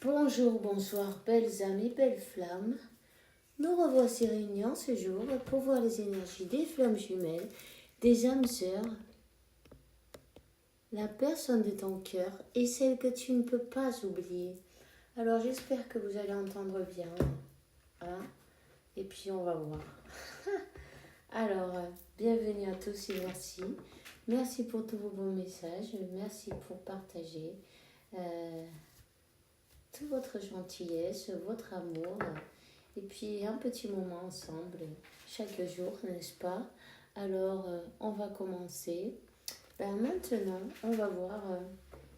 Bonjour, bonsoir, belles âmes et belles flammes. Nous revoici réunis en ce jour pour voir les énergies des flammes jumelles, des âmes sœurs, la personne de ton cœur et celle que tu ne peux pas oublier. Alors j'espère que vous allez entendre bien. Hein, et puis on va voir. Alors, bienvenue à tous et merci. Merci pour tous vos beaux messages. Merci pour partager toute votre gentillesse, votre amour. Et puis un petit moment ensemble chaque jour, n'est-ce pas? Alors, on va commencer. Maintenant, on va voir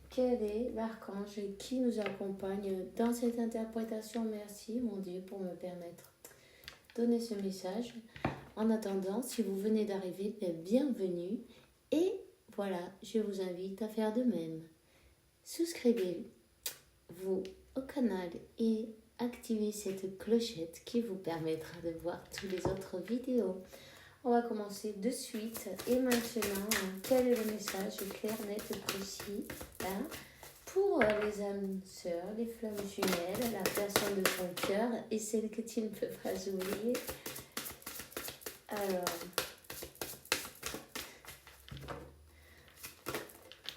quel est l'archange qui nous accompagne dans cette interprétation. Merci, mon Dieu, pour me permettre de donner ce message. En attendant, si vous venez d'arriver, bienvenue. Et voilà, je vous invite à faire de même. Souscrivez-vous au canal et activez cette clochette qui vous permettra de voir toutes les autres vidéos. On va commencer de suite. Et maintenant, quel est le message clair, net, précis pour les âmes sœurs, les flammes jumelles, la personne de ton cœur et celle que tu ne peux pas oublier. Alors,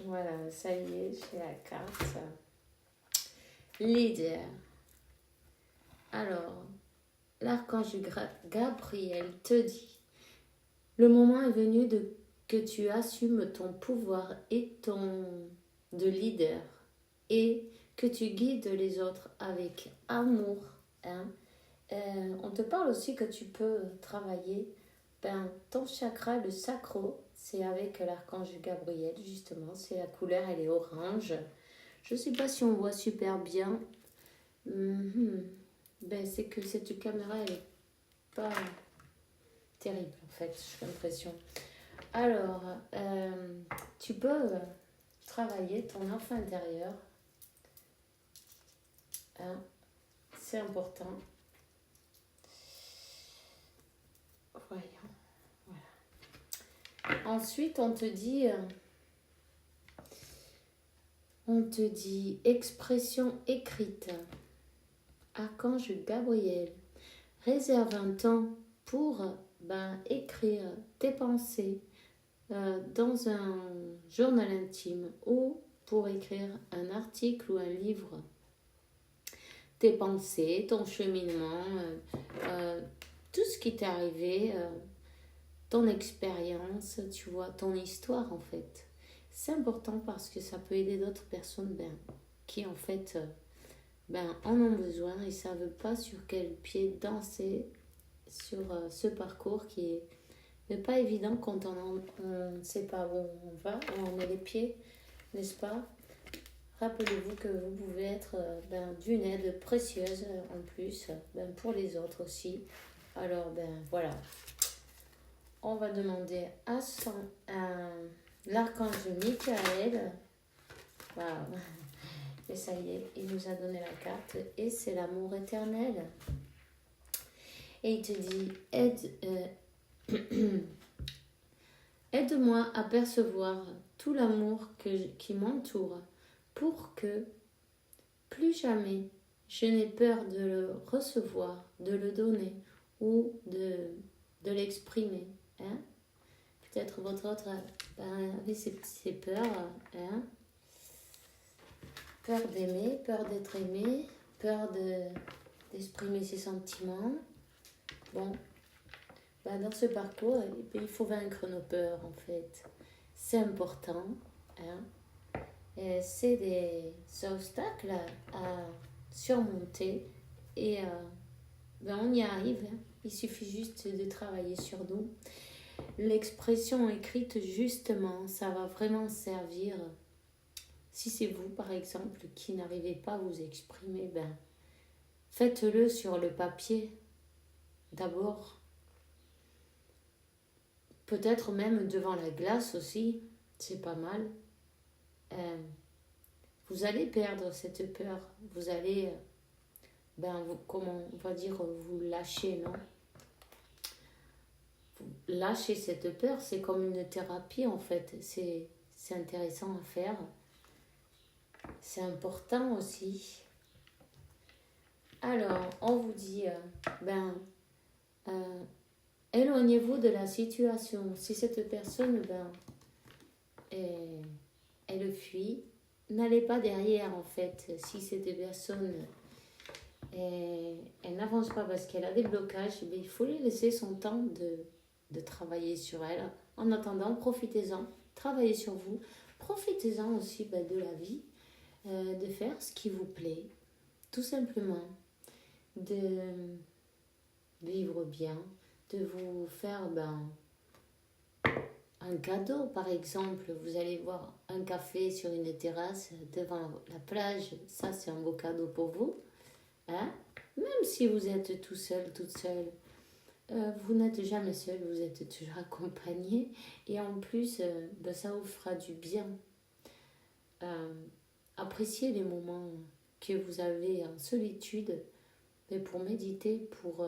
voilà, ça y est, j'ai la carte. Leader. Alors, l'archange Gabriel te dit, le moment est venu que tu assumes ton pouvoir et de leader et que tu guides les autres avec amour. On te parle aussi que tu peux travailler ton chakra, le sacro, c'est avec l'archange Gabriel, justement, c'est la couleur, elle est orange. Je ne sais pas si on voit super bien. C'est que cette caméra elle est pas terrible en fait, j'ai l'impression. Alors, tu peux travailler ton enfant intérieur. C'est important. Voyons. Voilà. Ensuite, on te dit expression écrite. Archange Gabriel, réserve un temps pour écrire tes pensées dans un journal intime ou pour écrire un article ou un livre. Tes pensées, ton cheminement, tout ce qui t'est arrivé, ton expérience, tu vois, ton histoire en fait. C'est important parce que ça peut aider d'autres personnes qui en fait en ont besoin et ne savent pas sur quel pied danser sur ce parcours qui n'est pas évident quand on ne sait pas où on va, où on met les pieds, n'est-ce pas? Rappelez-vous que vous pouvez être d'une aide précieuse en plus pour les autres aussi. Alors voilà, on va demander à l'archange Michael. Waouh. Et ça y est, il nous a donné la carte et c'est l'amour éternel. Et il te dit, aide-moi à percevoir tout l'amour qui m'entoure pour que plus jamais je n'ai peur de le recevoir, de le donner ou de l'exprimer. Peut-être votre autre avait ses peurs. Peur d'aimer, peur d'être aimé, peur d'exprimer ses sentiments. Bon, dans ce parcours, il faut vaincre nos peurs en fait. C'est important. C'est des obstacles à surmonter et on y arrive. Il suffit juste de travailler sur nous. L'expression écrite, justement, ça va vraiment servir. Si c'est vous, par exemple, qui n'arrivez pas à vous exprimer, faites-le sur le papier d'abord. Peut-être même devant la glace aussi, c'est pas mal. Vous allez perdre cette peur. Vous allez, comment on va dire, vous lâcher, non? Vous lâchez cette peur, c'est comme une thérapie en fait. C'est intéressant à faire. C'est important aussi Alors, on vous dit, euh, éloignez-vous de la situation. Si cette personne, elle fuit, n'allez pas derrière en fait. Si cette personne, elle n'avance pas parce qu'elle a des blocages, il faut lui laisser son temps de travailler sur elle. En attendant, profitez-en, travaillez sur vous. Profitez-en aussi de la vie, de faire ce qui vous plaît, tout simplement. De vivre bien, de vous faire un cadeau par exemple. Vous allez boire un café sur une terrasse devant la plage, ça c'est un beau cadeau pour vous. Hein? Même si vous êtes tout seul, toute seule, vous n'êtes jamais seul, vous êtes toujours accompagné. Et en plus, ça vous fera du bien. Appréciez les moments que vous avez en solitude, mais pour méditer, pour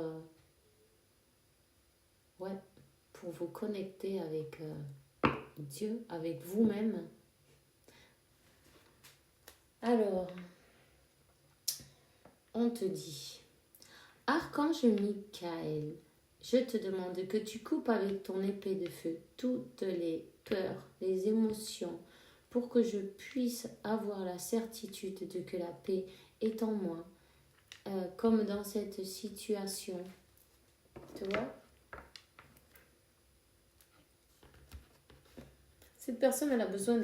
vous connecter avec Dieu, avec vous-même. Alors, on te dit, Archange Michael, je te demande que tu coupes avec ton épée de feu toutes les peurs, les émotions, pour que je puisse avoir la certitude de que la paix est en moi, comme dans cette situation. Tu vois? Cette personne, elle a besoin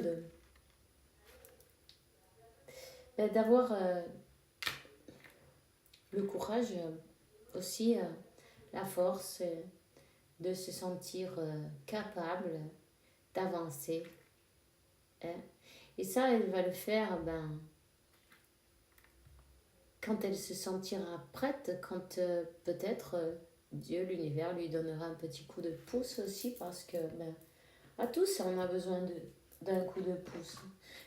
d'avoir le courage, aussi la force de se sentir capable d'avancer. Hein. Et ça, elle va le faire quand elle se sentira prête, quand peut-être Dieu, l'univers, lui donnera un petit coup de pouce aussi, parce que à tous, on a besoin d'un coup de pouce.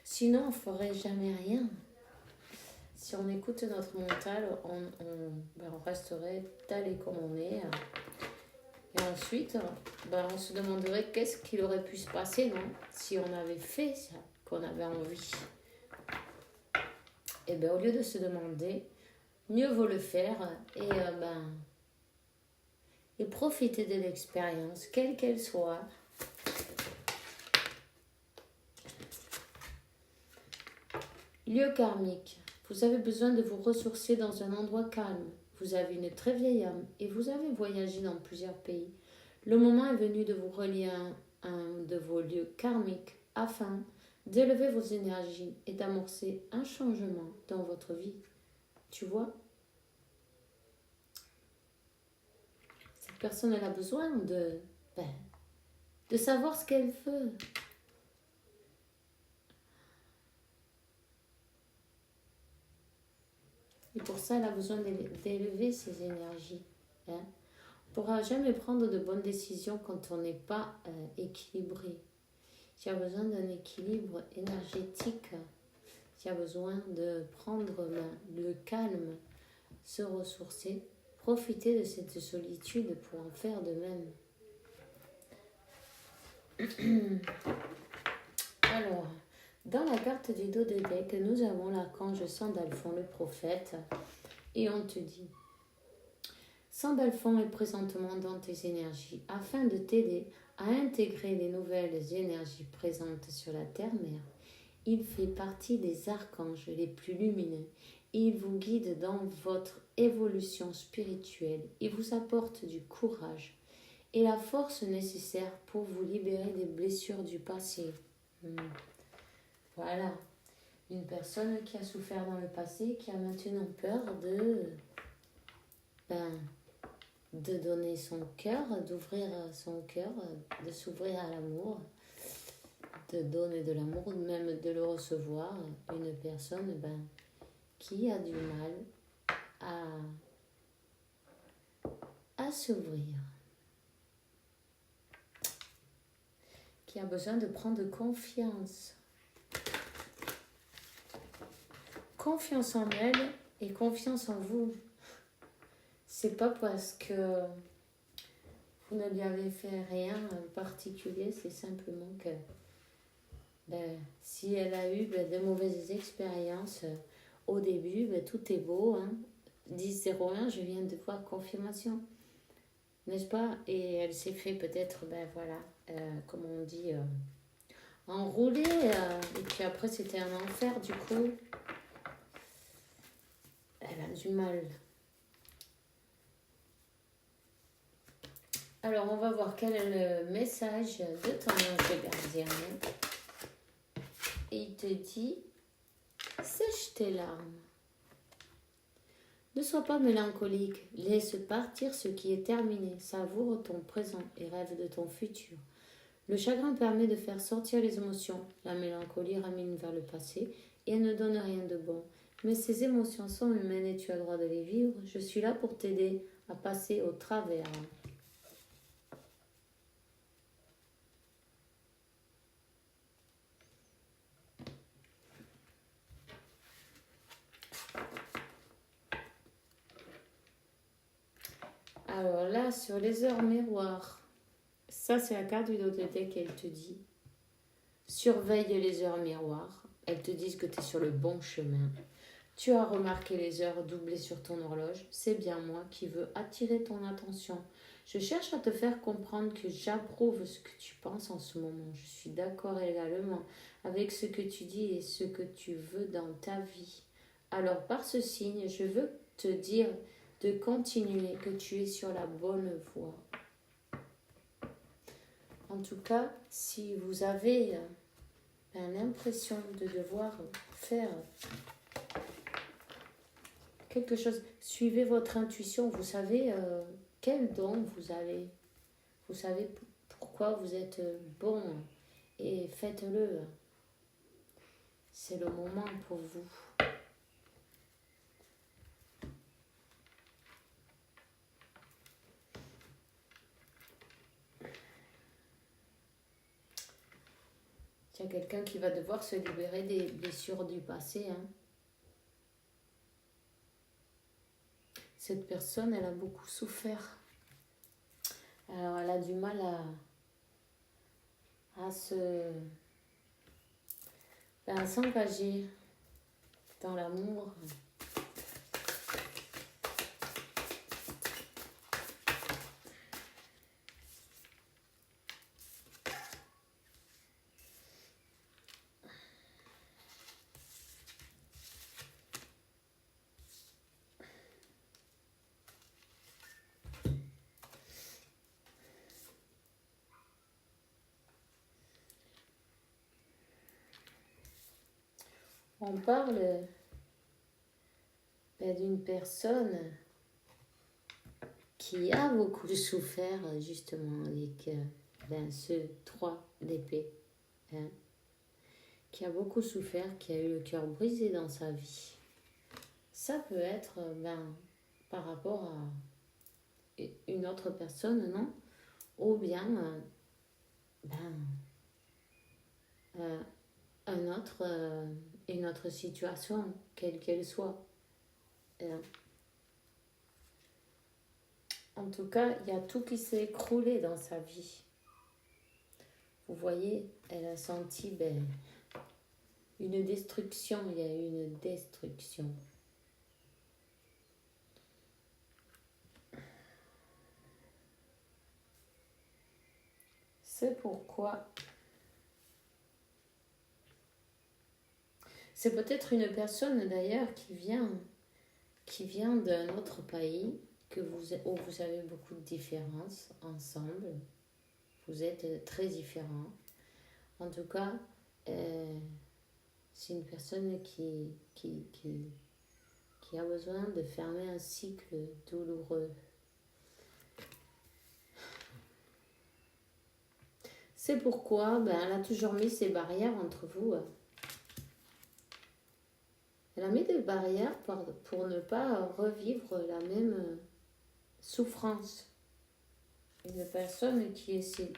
Sinon, on ne ferait jamais rien. Si on écoute notre mental, on resterait tel et comme on est. Et ensuite, on se demanderait qu'est-ce qu'il aurait pu se passer, non? Si on avait fait ça, qu'on avait envie. Et au lieu de se demander, mieux vaut le faire et profiter de l'expérience, quelle qu'elle soit. Lieu karmique. Vous avez besoin de vous ressourcer dans un endroit calme. Vous avez une très vieille âme et vous avez voyagé dans plusieurs pays. Le moment est venu de vous relier à un de vos lieux karmiques afin d'élever vos énergies et d'amorcer un changement dans votre vie. Tu vois? Cette personne, elle a besoin de savoir ce qu'elle veut. Et pour ça, elle a besoin d'élever ses énergies. Hein? On ne pourra jamais prendre de bonnes décisions quand on n'est pas équilibré. Tu as besoin d'un équilibre énergétique. Tu as besoin de prendre le calme, se ressourcer, profiter de cette solitude pour en faire de même. Alors, dans la carte du dos de deck, nous avons l'archange Sandalphon, le prophète, et on te dit, Sandalphon est présentement dans tes énergies afin de t'aider à intégrer les nouvelles énergies présentes sur la terre-mère. Il fait partie des archanges les plus lumineux. Il vous guide dans votre évolution spirituelle. Il vous apporte du courage et la force nécessaire pour vous libérer des blessures du passé. Voilà. Une personne qui a souffert dans le passé, qui a maintenant peur de donner son cœur, d'ouvrir son cœur, de s'ouvrir à l'amour, de donner de l'amour, même de le recevoir. Une personne qui a du mal à s'ouvrir, qui a besoin de prendre confiance. Confiance en elle et confiance en vous. C'est pas parce que vous ne lui avez fait rien en particulier, c'est simplement que si elle a eu de mauvaises expériences au début, tout est beau, hein, 10-01, je viens de voir confirmation, n'est-ce pas? Et elle s'est fait peut-être, ben voilà, comme on dit, enrouler. Et puis après, c'était un enfer, du coup. Elle a du mal. Alors, on va voir quel est le message de ton ange gardien. Et il te dit, sèche tes larmes. Ne sois pas mélancolique, laisse partir ce qui est terminé, savoure ton présent et rêve de ton futur. Le chagrin permet de faire sortir les émotions, la mélancolie ramène vers le passé et elle ne donne rien de bon. Mais ces émotions sont humaines et tu as le droit de les vivre, je suis là pour t'aider à passer au travers. Alors là, sur les heures miroirs, ça c'est la carte du dos de deck qu'elle te dit. Surveille les heures miroirs. Elles te disent que tu es sur le bon chemin. Tu as remarqué les heures doublées sur ton horloge. C'est bien moi qui veux attirer ton attention. Je cherche à te faire comprendre que j'approuve ce que tu penses en ce moment. Je suis d'accord également avec ce que tu dis et ce que tu veux dans ta vie. Alors par ce signe, je veux te dire de continuer, que tu es sur la bonne voie. En tout cas, si vous avez l'impression de devoir faire quelque chose, suivez votre intuition. Vous savez quel don vous avez. Vous savez pourquoi vous êtes bon et faites-le. C'est le moment pour vous. Il y a quelqu'un qui va devoir se libérer des blessures du passé. Cette personne, elle a beaucoup souffert. Alors, elle a du mal à s'engager dans l'amour. On parle d'une personne qui a beaucoup souffert justement avec ce 3 d'épée. Qui a beaucoup souffert, qui a eu le cœur brisé dans sa vie. Ça peut être par rapport à une autre personne, non? Ou bien une autre situation, quelle qu'elle soit. En tout cas, il y a tout qui s'est écroulé dans sa vie. Vous voyez, elle a senti une destruction, il y a eu une destruction. C'est pourquoi c'est peut-être une personne d'ailleurs qui vient d'un autre pays, où vous avez beaucoup de différences ensemble. Vous êtes très différents. En tout cas, c'est une personne qui a besoin de fermer un cycle douloureux. C'est pourquoi elle a toujours mis ces barrières entre vous. Elle a mis des barrières pour ne pas revivre la même souffrance. Une personne qui s'est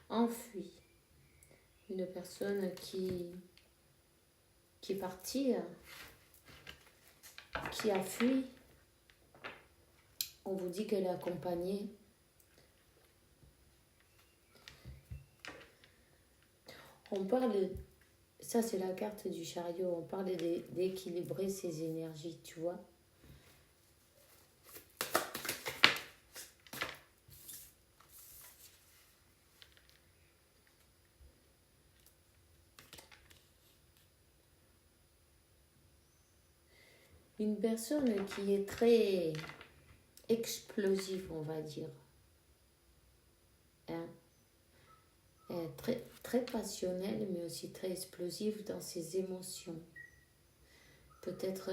enfuie. Une personne qui est partie, qui a fui. On vous dit qu'elle est accompagnée. On parle, ça c'est la carte du chariot, on parle d'équilibrer ses énergies, tu vois. une personne qui est très explosive, on va dire. Hein? Très, très passionnelle, mais aussi très explosive dans ses émotions. Peut-être,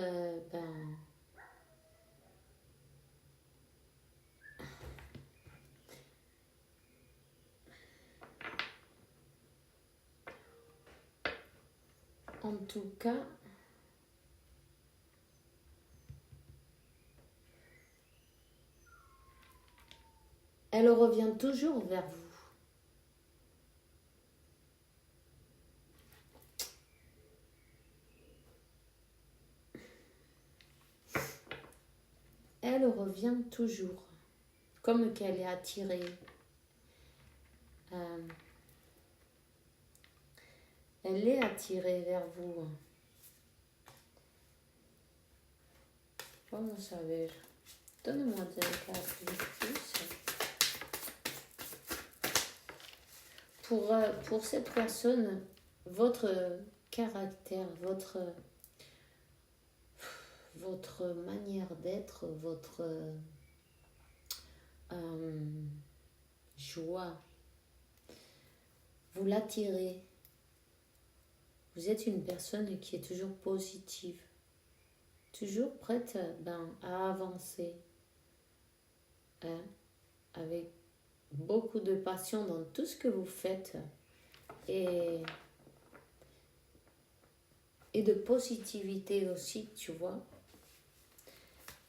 en tout cas, elle revient toujours vers vous. Elle revient toujours, comme qu'elle est attirée. Elle est attirée vers vous. Comment savais-je? Donnez-moi des cartes de plus. Pour cette personne, votre caractère, votre manière d'être, votre joie, vous l'attirez. Vous êtes une personne qui est toujours positive, toujours prête à avancer, hein, avec beaucoup de passion dans tout ce que vous faites et de positivité aussi, tu vois.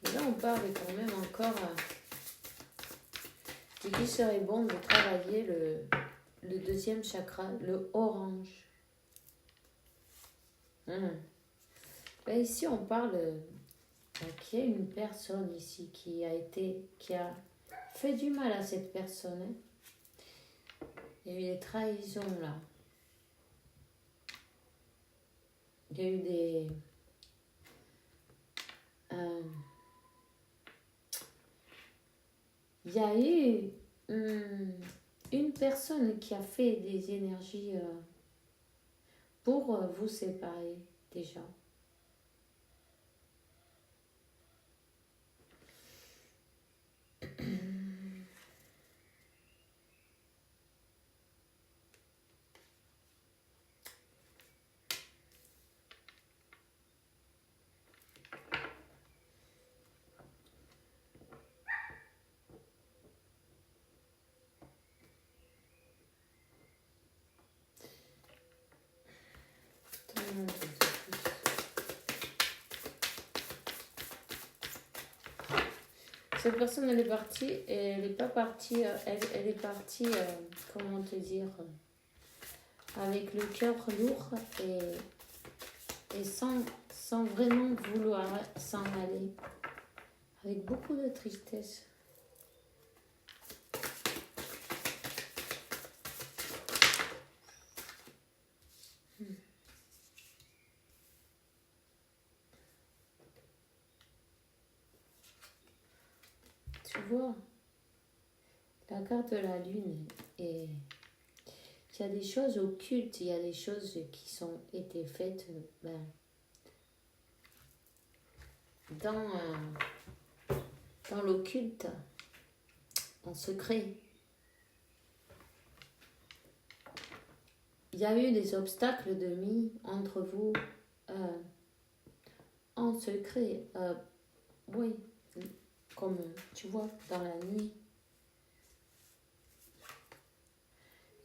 Et là, on parle quand même encore de qu'il serait bon de travailler le deuxième chakra, le orange. Là, ici, on parle qu'il y a une personne ici qui a fait du mal à cette personne. Hein. Il y a eu des trahisons là. Il y a eu il y a eu une personne qui a fait des énergies pour vous séparer déjà. Cette personne, elle est partie, et elle n'est pas partie, elle est partie, comment te dire, avec le cœur lourd et sans vraiment vouloir s'en aller, avec beaucoup de tristesse. Tu vois, la carte de la lune, et il y a des choses occultes, il y a des choses qui sont été faites dans l'occulte, en secret. Il y a eu des obstacles de mis entre vous en secret. Oui, comme tu vois, dans la nuit.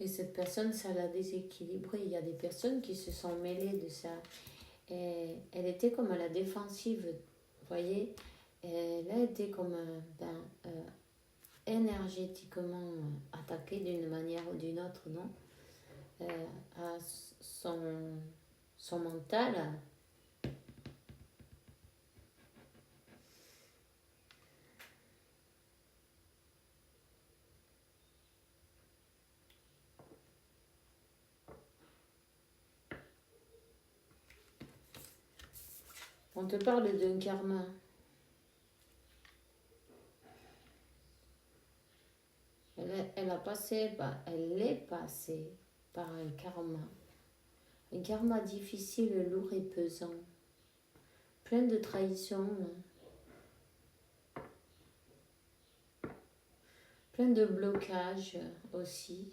Et cette personne, ça l'a déséquilibré. Il y a des personnes qui se sont mêlées de ça. Et elle était comme à la défensive, vous voyez. Elle a été comme énergétiquement attaquée d'une manière ou d'une autre, non, à son mental. On te parle d'un karma. Elle est passée par un karma difficile, lourd et pesant. plein de trahison, plein de blocages aussi,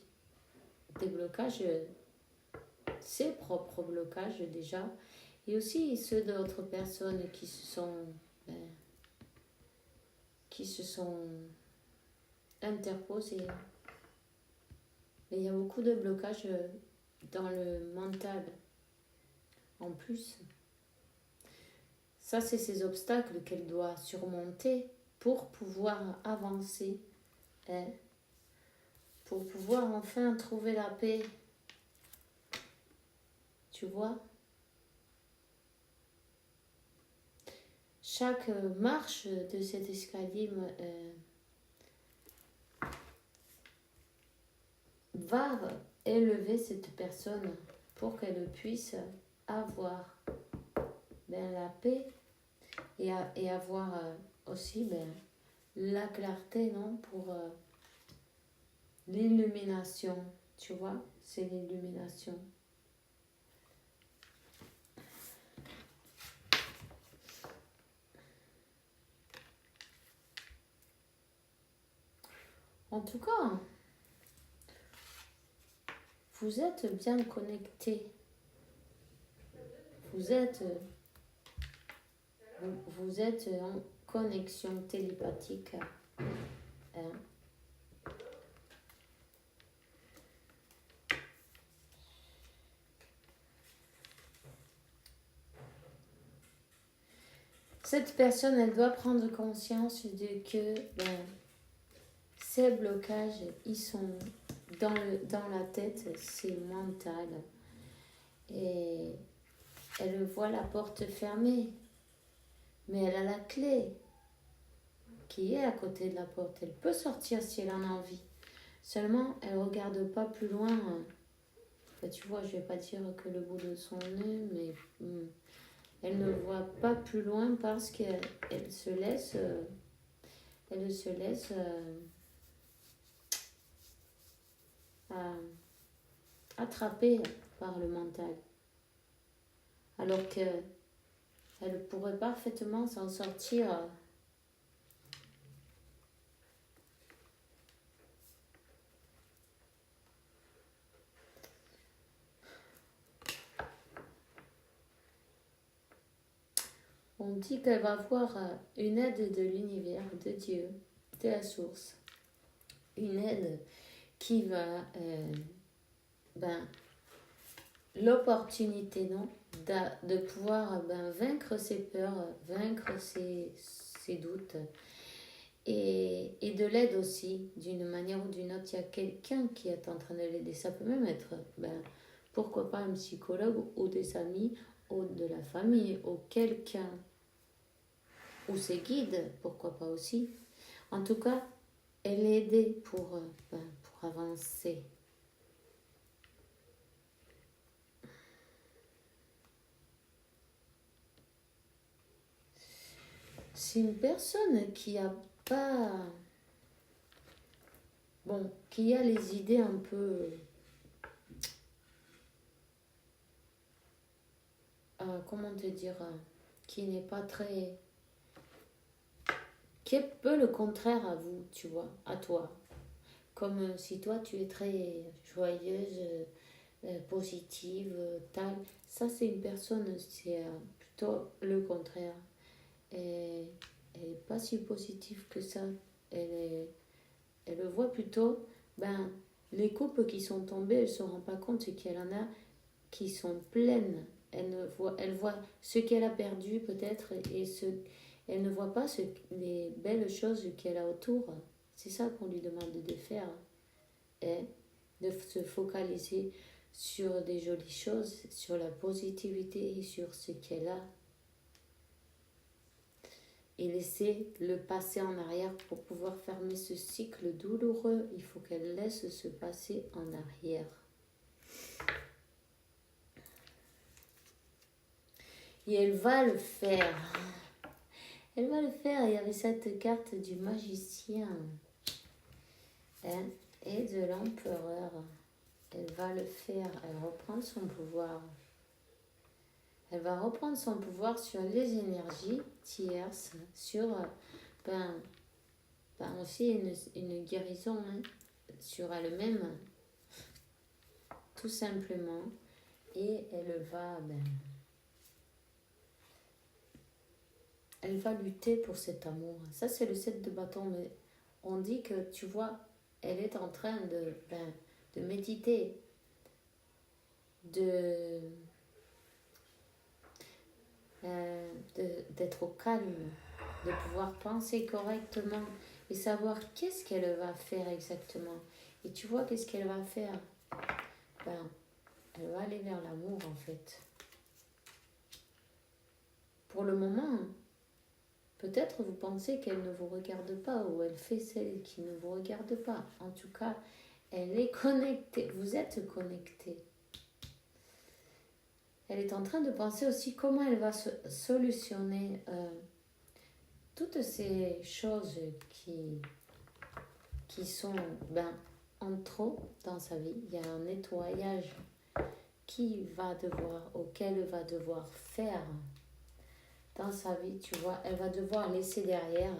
des blocages, ses propres blocages déjà, et aussi ceux d'autres personnes qui se sont interposées. Mais il y a beaucoup de blocages dans le mental. En plus, ça c'est ces obstacles qu'elle doit surmonter pour pouvoir avancer, hein, pour pouvoir enfin trouver la paix. Tu vois, chaque marche de cet escalier va élever cette personne pour qu'elle puisse avoir la paix et avoir aussi la clarté, non, pour l'illumination. Tu vois, c'est l'illumination. En tout cas, vous êtes bien connectés. Vous êtes en connexion télépathique. Hein. Cette personne, elle doit prendre conscience de que ces blocages, ils sont dans la tête, c'est mental. Et elle voit la porte fermée, mais elle a la clé qui est à côté de la porte. Elle peut sortir si elle en a envie. Seulement, elle ne regarde pas plus loin. Tu vois, je ne vais pas dire que le bout de son nez, mais elle ne voit pas plus loin parce qu'elle se laisse... attrapée par le mental. Alors qu'elle pourrait parfaitement s'en sortir. On dit qu'elle va avoir une aide de l'univers, de Dieu, de la source. Une aide qui va... l'opportunité, non, de pouvoir vaincre ses peurs, vaincre ses doutes. Et de l'aide aussi, d'une manière ou d'une autre. Il y a quelqu'un qui est en train de l'aider. Ça peut même être, pourquoi pas un psychologue ou des amis ou de la famille ou quelqu'un. Ou ses guides, pourquoi pas aussi. En tout cas, elle est aidée pour avancer. C'est une personne qui a pas... qui a les idées un peu... comment te dire, qui n'est pas très... qui est peu le contraire à vous, tu vois, à toi. Comme si toi, tu es très joyeuse, positive, tal. Ça, c'est une personne, c'est plutôt le contraire. Elle n'est pas si positive que ça. Elle voit plutôt, les coupes qui sont tombées, elle ne se rend pas compte qu'elle en a qui sont pleines. Elle voit ce qu'elle a perdu peut-être elle ne voit pas les belles choses qu'elle a autour. C'est ça qu'on lui demande de faire. Et de se focaliser sur des jolies choses, sur la positivité et sur ce qu'elle a. Et laisser le passé en arrière pour pouvoir fermer ce cycle douloureux. Il faut qu'elle laisse ce passé en arrière. Et elle va le faire. Elle va le faire. Il y avait cette carte du magicien et de l'empereur. Elle va le faire. Elle reprend son pouvoir. Elle va reprendre son pouvoir sur les énergies tierces, sur aussi une guérison hein, sur elle-même, tout simplement. Et elle va lutter pour cet amour. Ça, c'est le 7 de bâton, mais on dit que, tu vois, elle est en train de méditer, d'être au calme, de pouvoir penser correctement et savoir qu'est-ce qu'elle va faire exactement. Et tu vois, qu'est-ce qu'elle va faire? Elle va aller vers l'amour, en fait. Pour le moment, peut-être vous pensez qu'elle ne vous regarde pas ou elle fait celle qui ne vous regarde pas. En tout cas, elle est connectée. Vous êtes connectés. Elle est en train de penser aussi comment elle va solutionner toutes ces choses qui sont en trop dans sa vie. Il y a un nettoyage auquel elle va devoir faire dans sa vie, tu vois. Elle va devoir laisser derrière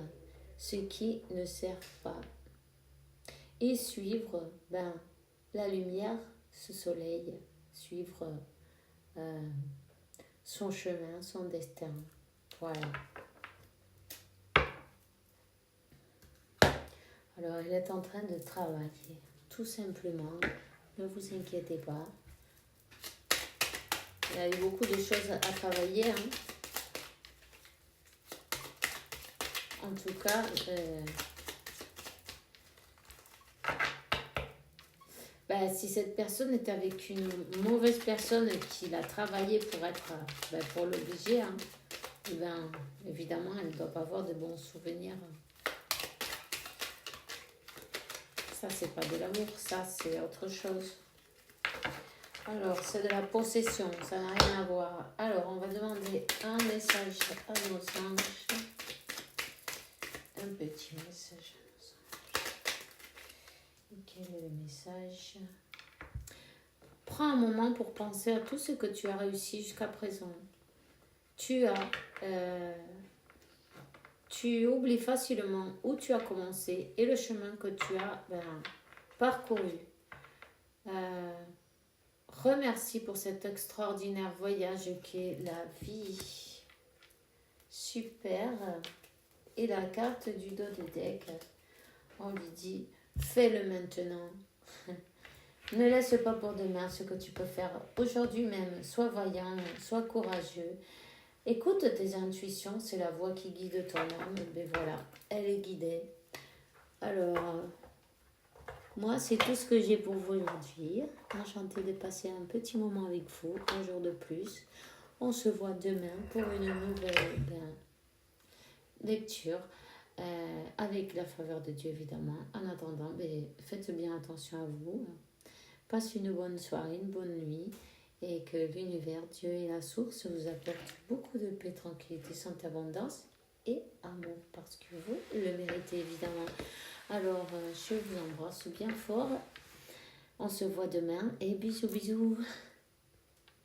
ce qui ne sert pas et suivre la lumière, ce soleil, suivre son chemin, son destin. Voilà. Alors, elle est en train de travailler, tout simplement. Ne vous inquiétez pas. Il y a eu beaucoup de choses à travailler. Hein. En tout cas, si cette personne est avec une mauvaise personne qui l'a travaillé pour l'obliger, hein, évidemment, elle ne doit pas avoir de bons souvenirs. Ça, c'est pas de l'amour, ça, c'est autre chose. Alors, c'est de la possession, ça n'a rien à voir. Alors, on va demander un message à nos anges. Un petit message à nos anges. Quel est le message? Prends un moment pour penser à tout ce que tu as réussi jusqu'à présent. Tu oublies facilement où tu as commencé et le chemin que tu as parcouru. Remercie pour cet extraordinaire voyage qu'est la vie. Super. Et la carte du dos de deck, on lui dit, fais-le maintenant. Ne laisse pas pour demain ce que tu peux faire aujourd'hui même. Sois vaillant, sois courageux. Écoute tes intuitions, c'est la voix qui guide ton âme. Mais voilà, elle est guidée. Alors, moi, c'est tout ce que j'ai pour vous aujourd'hui. Enchantée de passer un petit moment avec vous, un jour de plus. On se voit demain pour une nouvelle lecture. Avec la faveur de Dieu, évidemment. En attendant, faites bien attention à vous. Passez une bonne soirée, une bonne nuit. Et que l'univers, Dieu et la source vous apportent beaucoup de paix, tranquillité, santé, abondance et amour. Parce que vous le méritez, évidemment. Alors, je vous embrasse bien fort. On se voit demain et bisous, bisous.